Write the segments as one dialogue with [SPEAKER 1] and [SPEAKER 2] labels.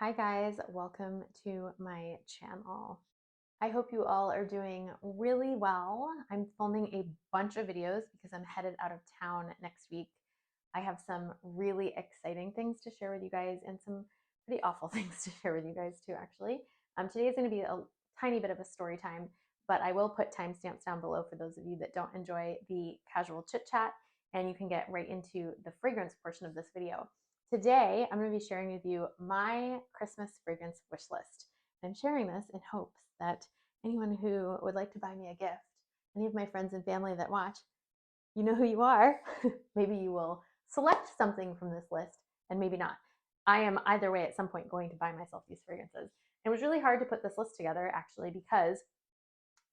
[SPEAKER 1] Hi guys, welcome to my channel. I hope you all are doing really well. I'm filming a bunch of videos because I'm headed out of town next week. I have some really exciting things to share with you guys and some pretty awful things to share with you guys too, actually. Today is going to be a tiny bit of a story time, but I will put timestamps down below for those of you that don't enjoy the casual chit chat, and you can get right into the fragrance portion of this video. Today, I'm going to be sharing with you my Christmas fragrance wish list. I'm sharing this in hopes that anyone who would like to buy me a gift, any of my friends and family that watch, you know who you are. Maybe you will select something from this list and maybe not. I am either way at some point going to buy myself these fragrances. It was really hard to put this list together actually because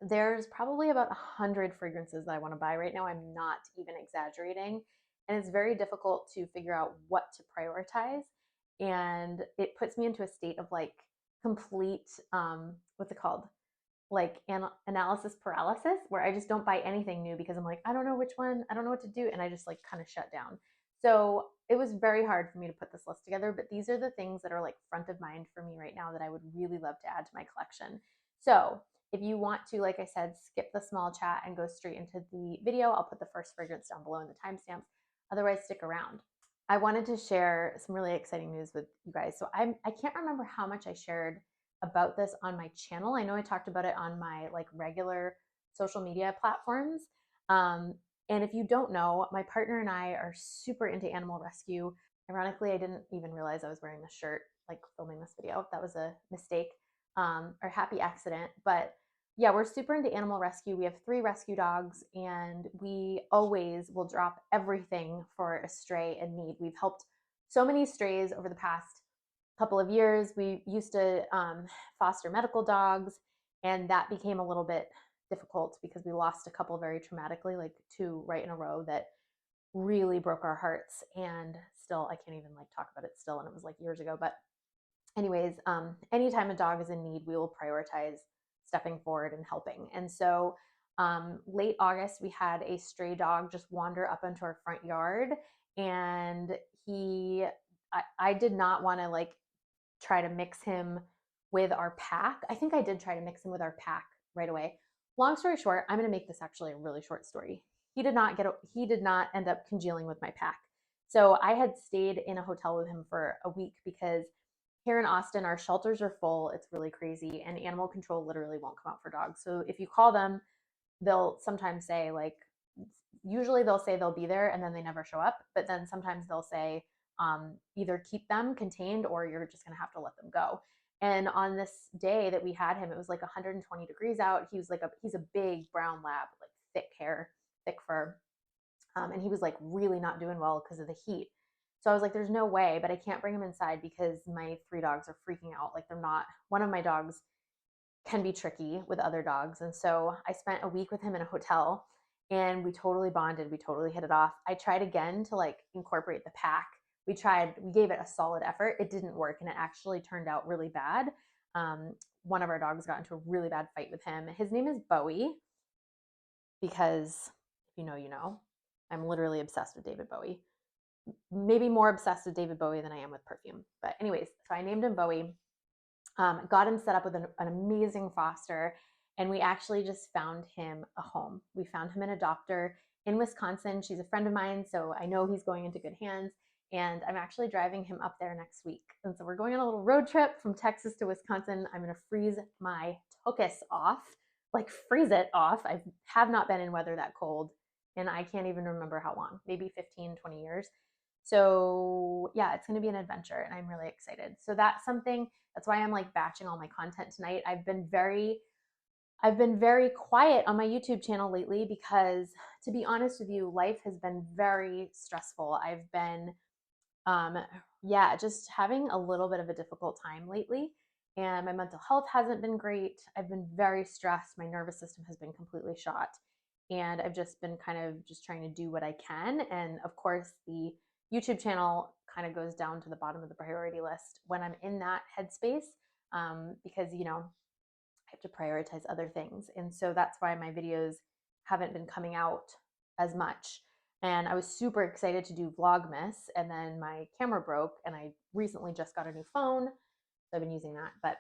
[SPEAKER 1] there's probably about 100 fragrances that I want to buy right now. I'm not even exaggerating. And it's very difficult to figure out what to prioritize. And it puts me into a state of like complete, what's it called? Like analysis paralysis, where I just don't buy anything new because I'm like, I don't know which one, I don't know what to do. And I just like kind of shut down. So it was very hard for me to put this list together, but these are the things that are like front of mind for me right now that I would really love to add to my collection. So if you want to, like I said, skip the small chat and go straight into the video, I'll put the first fragrance down below in the timestamps. Otherwise, stick around. I wanted to share some really exciting news with you guys. So I can't remember how much I shared about this on my channel. I know I talked about it on my like regular social media platforms. And if you don't know, my partner and I are super into animal rescue. Ironically, I didn't even realize I was wearing this shirt like filming this video. That was a mistake or happy accident. But yeah, we're super into animal rescue. We have 3 rescue dogs, and we always will drop everything for a stray in need. We've helped so many strays over the past couple of years. We used to foster medical dogs, and that became a little bit difficult because we lost a couple very traumatically, like 2 right in a row that really broke our hearts. And still, I can't even like talk about it still, and it was like years ago. But anyways, anytime a dog is in need, we will prioritize stepping forward and helping. And so late August, we had a stray dog just wander up into our front yard, and I did not want to like try to mix him with our pack. I think I did try to mix him with our pack right away. Long story short, I'm going to make this actually a really short story. He did not end up congealing with my pack. So I had stayed in a hotel with him for a week because here in Austin, our shelters are full. It's really crazy, and animal control literally won't come out for dogs. So if you call them, they'll sometimes say like, usually they'll say they'll be there and then they never show up. But then sometimes they'll say either keep them contained or you're just going to have to let them go. And on this day that we had him, it was like 120 degrees out. He's a big brown lab, like thick hair, thick fur. And he was like really not doing well because of the heat. So I was like, there's no way, but I can't bring him inside because my 3 dogs are freaking out. Like one of my dogs can be tricky with other dogs. And so I spent a week with him in a hotel, and we totally bonded. We totally hit it off. I tried again to like incorporate the pack. We gave it a solid effort. It didn't work, and it actually turned out really bad. One of our dogs got into a really bad fight with him. His name is Bowie because if you know, you know. I'm literally obsessed with David Bowie. Maybe more obsessed with David Bowie than I am with perfume. But anyways, so I named him Bowie. Got him set up with an amazing foster, and we actually just found him a home. We found him an adopter in Wisconsin. She's a friend of mine, so I know he's going into good hands, and I'm actually driving him up there next week. And so we're going on a little road trip from Texas to Wisconsin. I'm going to freeze my tokus off, like freeze it off. I have not been in weather that cold, and I can't even remember how long, maybe 15, 20 years. So yeah, it's going to be an adventure, and I'm really excited. So that's why I'm like batching all my content tonight. I've been very quiet on my YouTube channel lately because, to be honest with you, life has been very stressful. I've been just having a little bit of a difficult time lately, and my mental health hasn't been great. I've been very stressed. My nervous system has been completely shot, and I've just been kind of just trying to do what I can. And of course, the YouTube channel kind of goes down to the bottom of the priority list when I'm in that headspace, because I have to prioritize other things. And so that's why my videos haven't been coming out as much. And I was super excited to do Vlogmas, and then my camera broke, and I recently just got a new phone. So I've been using that. But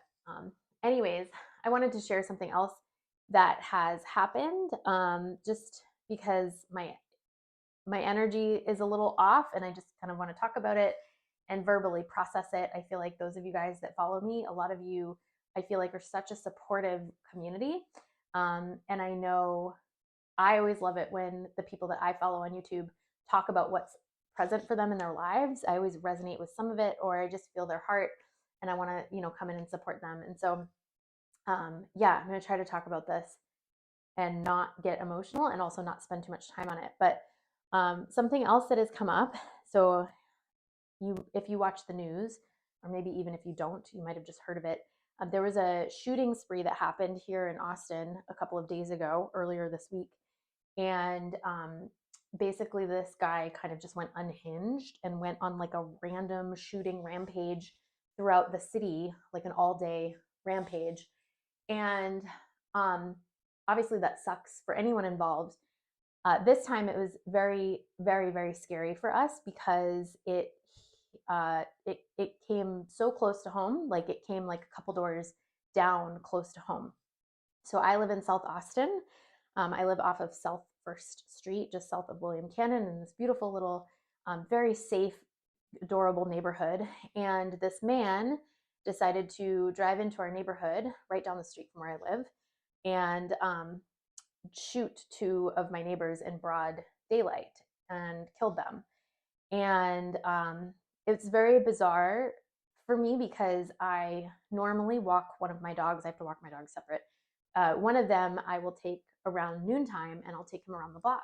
[SPEAKER 1] anyways, I wanted to share something else that has happened, just because my energy is a little off, and I just kind of want to talk about it and verbally process it. I feel like those of you guys that follow me, a lot of you, I feel like, are such a supportive community. And I know I always love it when the people that I follow on YouTube talk about what's present for them in their lives. I always resonate with some of it, or I just feel their heart and I want to, come in and support them. And so, yeah, I'm going to try to talk about this and not get emotional and also not spend too much time on it. But something else that has come up. So if you watch the news, or maybe even if you don't, you might have just heard of it. There was a shooting spree that happened here in Austin a couple of days ago, earlier this week. And basically this guy kind of just went unhinged and went on like a random shooting rampage throughout the city, like an all-day rampage. And obviously that sucks for anyone involved. This time it was very, very, very scary for us because it came so close to home. Like it came like a couple doors down close to home. So I live in South Austin. I live off of South First Street, just south of William Cannon, in this beautiful little, very safe, adorable neighborhood. And this man decided to drive into our neighborhood right down the street from where I live and shoot two of my neighbors in broad daylight and killed them. And it's very bizarre for me because I normally walk one of my dogs. I have to walk my dogs separate. One of them I will take around noontime and I'll take him around the block.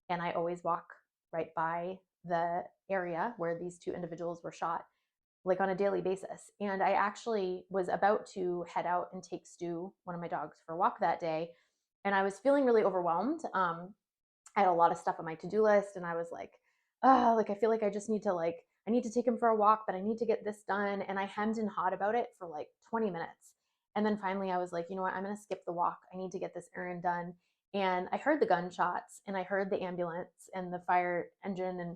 [SPEAKER 1] And I always walk right by the area where these two individuals were shot, like on a daily basis. And I actually was about to head out and take Stu, one of my dogs, for a walk that day. And I was feeling really overwhelmed. I had a lot of stuff on my to-do list and I was like, oh, like I feel like I just need to I need to take him for a walk, but I need to get this done. And I hemmed and hawed about it for like 20 minutes. And then finally I was like, you know what, I'm going to skip the walk. I need to get this errand done. And I heard the gunshots and I heard the ambulance and the fire engine and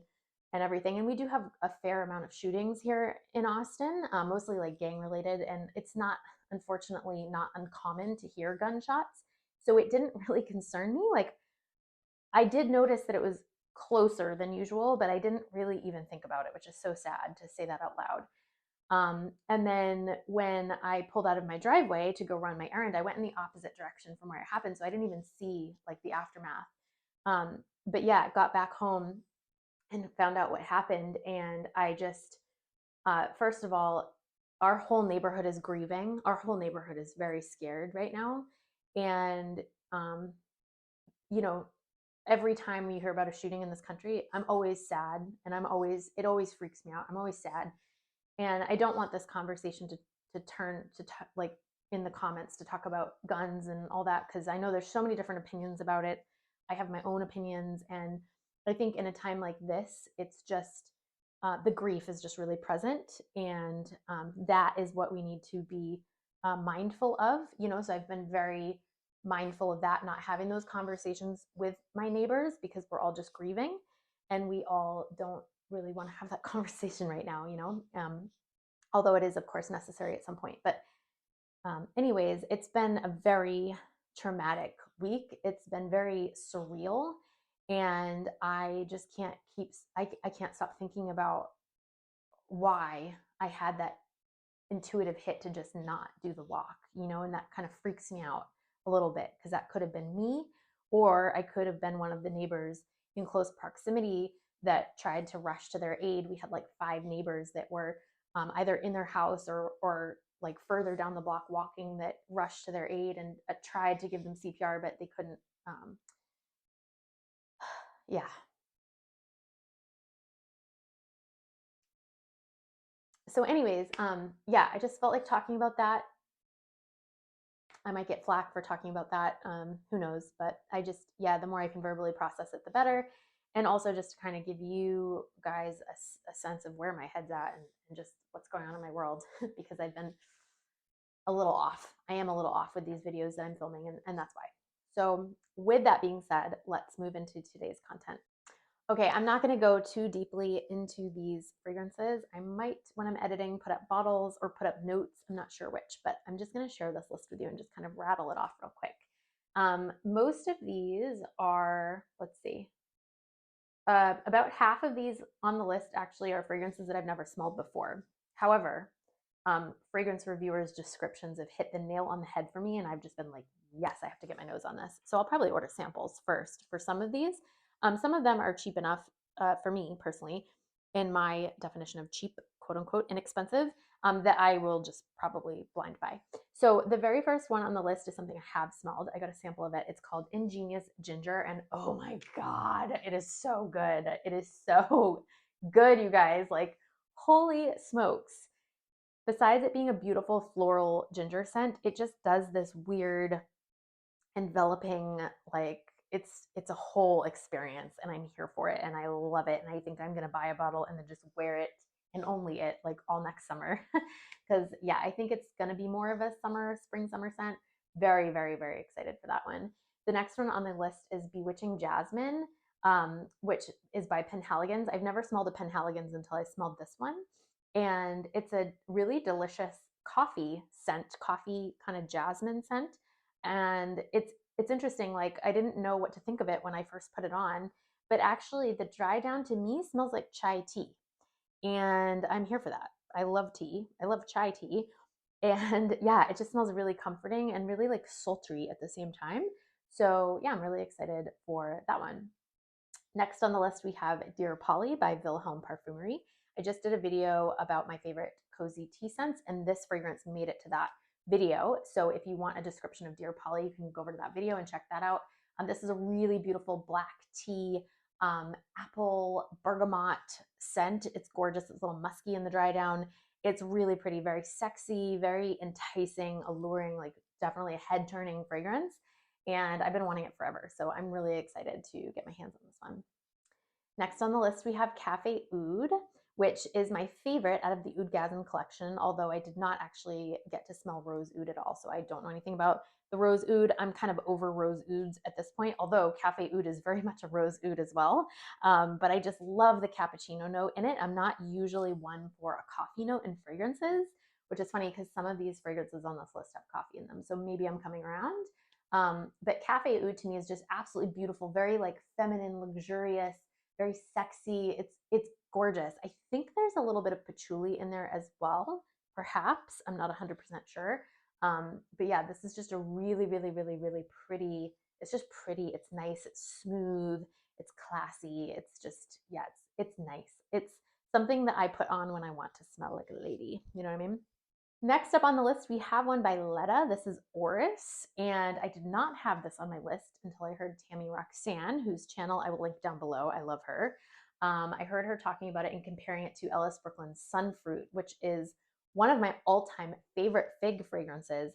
[SPEAKER 1] everything. And we do have a fair amount of shootings here in Austin, mostly like gang related. And it's not, unfortunately, not uncommon to hear gunshots. So it didn't really concern me. Like I did notice that it was closer than usual, but I didn't really even think about it, which is so sad to say that out loud. And then when I pulled out of my driveway to go run my errand, I went in the opposite direction from where it happened. So I didn't even see like the aftermath. But yeah, got back home and found out what happened. And I just, first of all, our whole neighborhood is grieving. Our whole neighborhood is very scared right now. And, every time we hear about a shooting in this country, I'm always sad and it always freaks me out. I'm always sad. And I don't want this conversation to turn to like in the comments to talk about guns and all that, because I know there's so many different opinions about it. I have my own opinions. And I think in a time like this, it's just the grief is just really present. And that is what we need to be mindful of, so I've been very mindful of that, not having those conversations with my neighbors because we're all just grieving and we all don't really want to have that conversation right now, although it is of course necessary at some point. But anyways, it's been a very traumatic week. It's been very surreal and I just can't I can't stop thinking about why I had that intuitive hit to just not do the walk, and that kind of freaks me out a little bit because that could have been me, or I could have been one of the neighbors in close proximity that tried to rush to their aid. We had like 5 neighbors that were either in their house or like further down the block walking that rushed to their aid and tried to give them CPR, but they couldn't. Yeah. So anyways, yeah, I just felt like talking about that. I might get flack for talking about that. Who knows? But I just, yeah, the more I can verbally process it, the better. And also just to kind of give you guys a sense of where my head's at and just what's going on in my world because I've been a little off. I am a little off with these videos that I'm filming and that's why. So with that being said, let's move into today's content. Okay, I'm not going to go too deeply into these fragrances. I might, when I'm editing, put up bottles or put up notes. I'm not sure which, but I'm just going to share this list with you and just kind of rattle it off real quick. Most of these are, let's see, about half of these on the list actually are fragrances that I've never smelled before. However, fragrance reviewers' descriptions have hit the nail on the head for me, and I've just been like, yes, I have to get my nose on this. So I'll probably order samples first for some of these. Some of them are cheap enough for me personally, in my definition of cheap, quote unquote, inexpensive, that I will just probably blind buy. So the very first one on the list is something I have smelled. I got a sample of it. It's called Ingenious Ginger, and oh my God, it is so good. It is so good, you guys. Like, holy smokes. Besides it being a beautiful floral ginger scent, it just does this weird enveloping, like it's a whole experience, and I'm here for it and I love it, and I think I'm gonna buy a bottle and then just wear it and only it like all next summer. Because yeah, I think it's gonna be more of a spring summer scent. Very, very, very excited for that one. The next one on the list is Bewitching Jasmine, which is by PENHALIGON'S. I've never smelled a PENHALIGON'S until I smelled this one, and it's a really delicious coffee scent, coffee kind of jasmine scent. And it's interesting, like I didn't know what to think of it when I first put it on, but actually the dry down to me smells like chai tea, and I'm here for that. I love tea. I love chai tea. And yeah, it just smells really comforting and really like sultry at the same time. So yeah, I'm really excited for that one. Next on the list, we have Dear Polly by VILHELM Parfumerie. I just did a video about my favorite cozy tea scents, and this fragrance made it to that video. So if you want a description of Dear Polly, you can go over to that video and check that out. This is a really beautiful black tea, apple bergamot scent. It's gorgeous. It's a little musky in the dry down. It's really pretty, very sexy, very enticing, alluring, like definitely a head turning fragrance. And I've been wanting it forever. So I'm really excited to get my hands on this one. Next on the list, we have Cafe Oud, which is my favorite out of the Oudgasm collection, although I did not actually get to smell rose oud at all. So I don't know anything about the rose oud. I'm kind of over rose ouds at this point, although Cafe Oud is very much a rose oud as well. But I just love the cappuccino note in it. I'm not usually one for a coffee note in fragrances, which is funny because some of these fragrances on this list have coffee in them. So maybe I'm coming around. But Cafe Oud to me is just absolutely beautiful, very like feminine, luxurious, very sexy. It's gorgeous. I think there's a little bit of patchouli in there as well, perhaps. I'm not 100% sure. But yeah, this is just a really, really, really, really pretty. It's just pretty. It's nice. It's smooth. It's classy. It's just, yeah, it's nice. It's something that I put on when I want to smell like a lady. You know what I mean? Next up on the list, we have one by LEDDA. This is ORRIS, and I did not have this on my list until I heard Tammy Roxanne, whose channel I will link down below. I love her. I heard her talking about it and comparing it to Ellis Brooklyn's Sunfruit, which is one of my all-time favorite fig fragrances,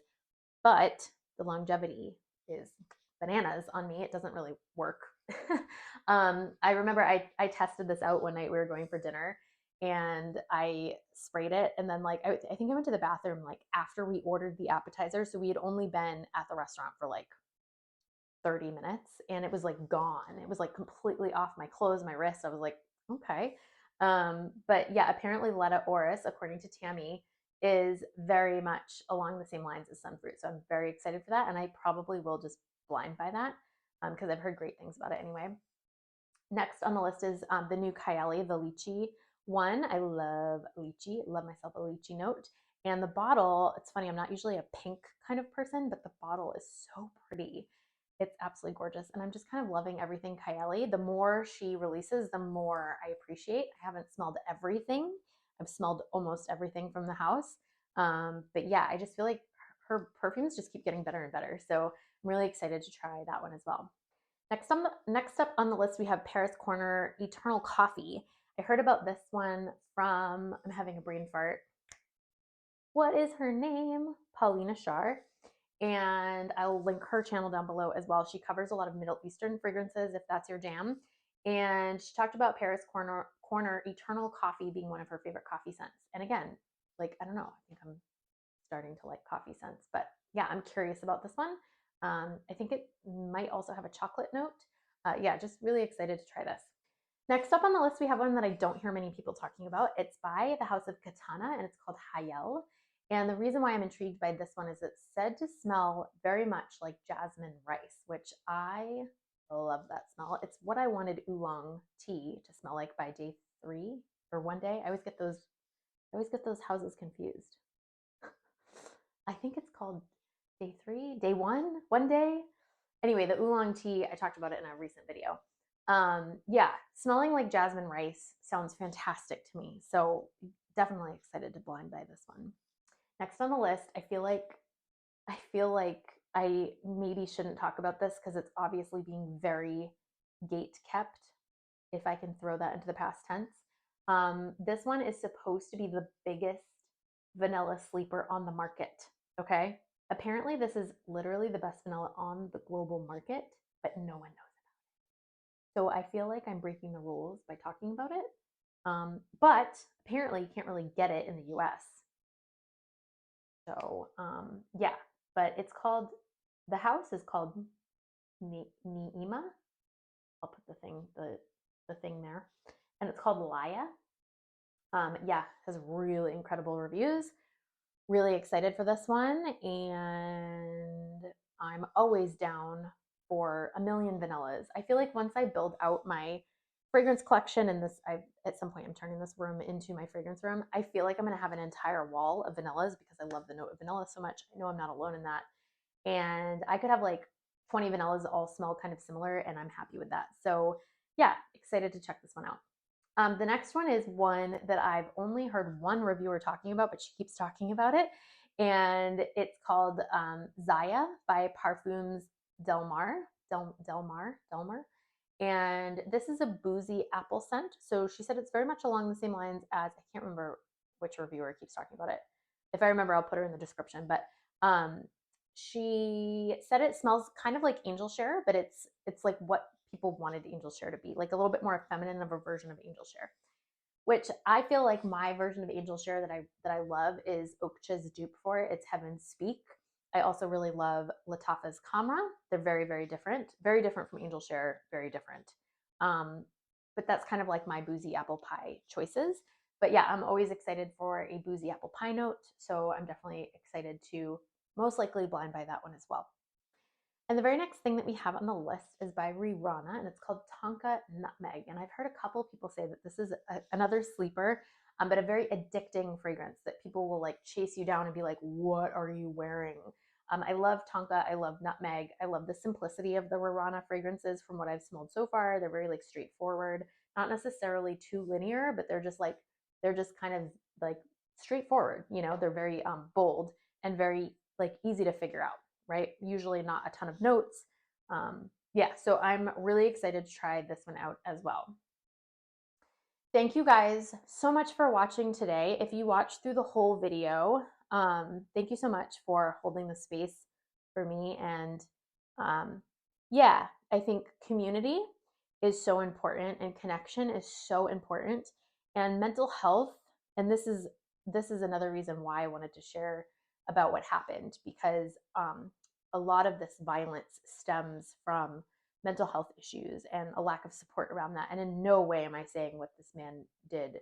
[SPEAKER 1] but the longevity is bananas on me. It doesn't really work. I remember I tested this out one night. We were going for dinner, and I sprayed it, and then like I think I went to the bathroom like after we ordered the appetizer, so we had only been at the restaurant for like 30 minutes, and it was like gone. It was like completely off my clothes, my wrist. I was like, okay. But yeah, apparently LEDDA ORRIS, according to Tammy, is very much along the same lines as Sunfruit. So I'm very excited for that, and I probably will just blind buy that because I've heard great things about it anyway. Next on the list is the new KAYALI, the lychee one. I love lychee, love myself a lychee note. And the bottle, it's funny, I'm not usually a pink kind of person, but the bottle is so pretty. It's absolutely gorgeous. And I'm just kind of loving everything KAYALI. The more she releases, the more I appreciate. I haven't smelled everything. I've smelled almost everything from the house. But yeah, I just feel like her perfumes just keep getting better and better. So I'm really excited to try that one as well. Next up on the list, we have Paris Corner Eternal Coffee. I heard about this one from, I'm having a brain fart. What is her name? Paulina Shar. And I'll link her channel down below as well. She covers a lot of Middle Eastern fragrances if that's your jam. And she talked about Paris Corner Eternal Coffee being one of her favorite coffee scents. And again, like, I don't know, I think I'm starting to like coffee scents, but yeah, I'm curious about this one. I think it might also have a chocolate note. Yeah, just really excited to try this. Next up on the list, we have one that I don't hear many people talking about. It's by the House of KATANA, and it's called HAYAL. And the reason why I'm intrigued by this one is it's said to smell very much like jasmine rice, which I love that smell. It's what I wanted oolong tea to smell like by day 3 or one day. I always get those houses confused. I think it's called day 3, day 1 day. Anyway, the oolong tea, I talked about it in a recent video. Yeah, smelling like jasmine rice sounds fantastic to me. So definitely excited to blind buy this one. Next on the list, I feel like I maybe shouldn't talk about this because it's obviously being very gate kept, if I can throw that into the past tense. This one is supposed to be the biggest vanilla sleeper on the market. Okay. Apparently, this is literally the best vanilla on the global market, but no one knows about it. So I feel like I'm breaking the rules by talking about it. But apparently, you can't really get it in the US. So yeah, but it's called, the house is called Niima. I'll put the thing there, and it's called LAYA. Yeah, has really incredible reviews. Really excited for this one, and I'm always down for a million vanillas. I feel like once I build out my fragrance collection, and this, at some point I'm turning this room into my fragrance room, I feel like I'm going to have an entire wall of vanillas because I love the note of vanilla so much. I know I'm not alone in that, and I could have like 20 vanillas all smell kind of similar, and I'm happy with that. So yeah, excited to check this one out. The next one is one that I've only heard one reviewer talking about, but she keeps talking about it. And it's called Zayah by Parfums Delmar. And this is a boozy apple scent. So she said it's very much along the same lines as, I can't remember which reviewer keeps talking about it. If I remember, I'll put her in the description. But she said it smells kind of like angel share, but it's like what people wanted angel share to be, like a little bit more feminine of a version of angel share, which I feel like my version of angel share that I love is Okcha's dupe for it. It's Heaven Speak. I also really love Lattafa's Kamra. They're very, very different from angel share, very different. But that's kind of like my boozy apple pie choices. But yeah, I'm always excited for a boozy apple pie note, so I'm definitely excited to most likely blind buy that one as well. And the very next thing that we have on the list is by RIRANA, and it's called Tonka Nutmeg. And I've heard a couple people say that this is another sleeper, but a very addicting fragrance that people will like chase you down and be like, what are you wearing? I love Tonka. I love Nutmeg. I love the simplicity of the RIRANA fragrances from what I've smelled so far. They're very like straightforward, not necessarily too linear, but they're just kind of like straightforward. You know, they're very bold and very like easy to figure out, right? Usually not a ton of notes. Yeah, so I'm really excited to try this one out as well. Thank you guys so much for watching today. If you watched through the whole video, thank you so much for holding the space for me. And yeah, I think community is so important and connection is so important, and mental health. And this is another reason why I wanted to share about what happened, because a lot of this violence stems from mental health issues and a lack of support around that. And in no way am I saying what this man did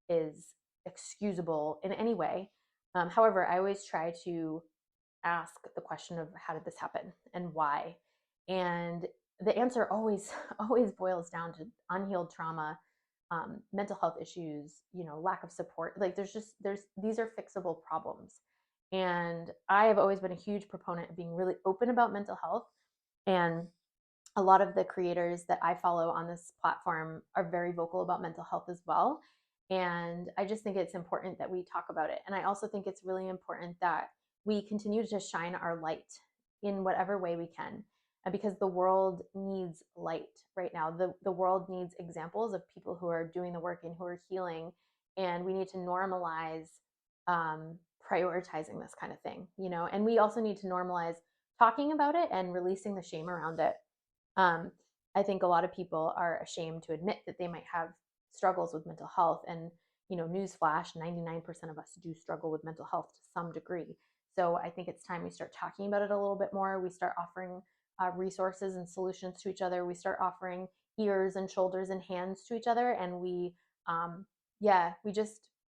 [SPEAKER 1] is excusable in any way. However, I always try to ask the question of how did this happen and why? And the answer always boils down to unhealed trauma, mental health issues, you know, lack of support. Like these are fixable problems. And I have always been a huge proponent of being really open about mental health. And a lot of the creators that I follow on this platform are very vocal about mental health as well. And I just think it's important that we talk about it. And I also think it's really important that we continue to shine our light in whatever way we can, because the world needs light right now. The world needs examples of people who are doing the work and who are healing. And we need to normalize prioritizing this kind of thing, you know, and we also need to normalize talking about it and releasing the shame around it. I think a lot of people are ashamed to admit that they might have struggles with mental health. And, you know, newsflash, 99% of us do struggle with mental health to some degree. So I think it's time we start talking about it a little bit more. We start offering resources and solutions to each other. We start offering ears and shoulders and hands to each other, and yeah,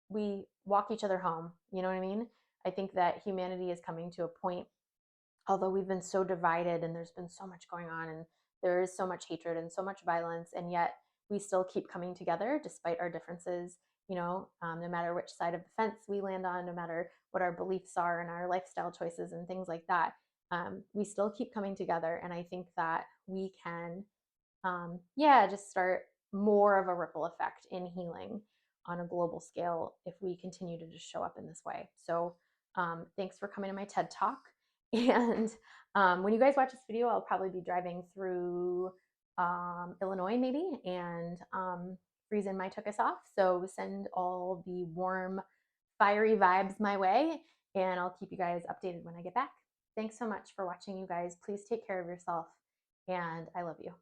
[SPEAKER 1] we walk each other home. You know what I mean? I think that humanity is coming to a point, although we've been so divided and there's been so much going on and there is so much hatred and so much violence, and yet we still keep coming together despite our differences. No matter which side of the fence we land on, no matter what our beliefs are and our lifestyle choices and things like that, we still keep coming together. And I think that we can, yeah, just start more of a ripple effect in healing on a global scale if we continue to just show up in this way. So thanks for coming to my TED Talk. And when you guys watch this video, I'll probably be driving through Illinois maybe, and Friesen might took us off. So send all the warm, fiery vibes my way, and I'll keep you guys updated when I get back. Thanks so much for watching, you guys. Please take care of yourself, and I love you.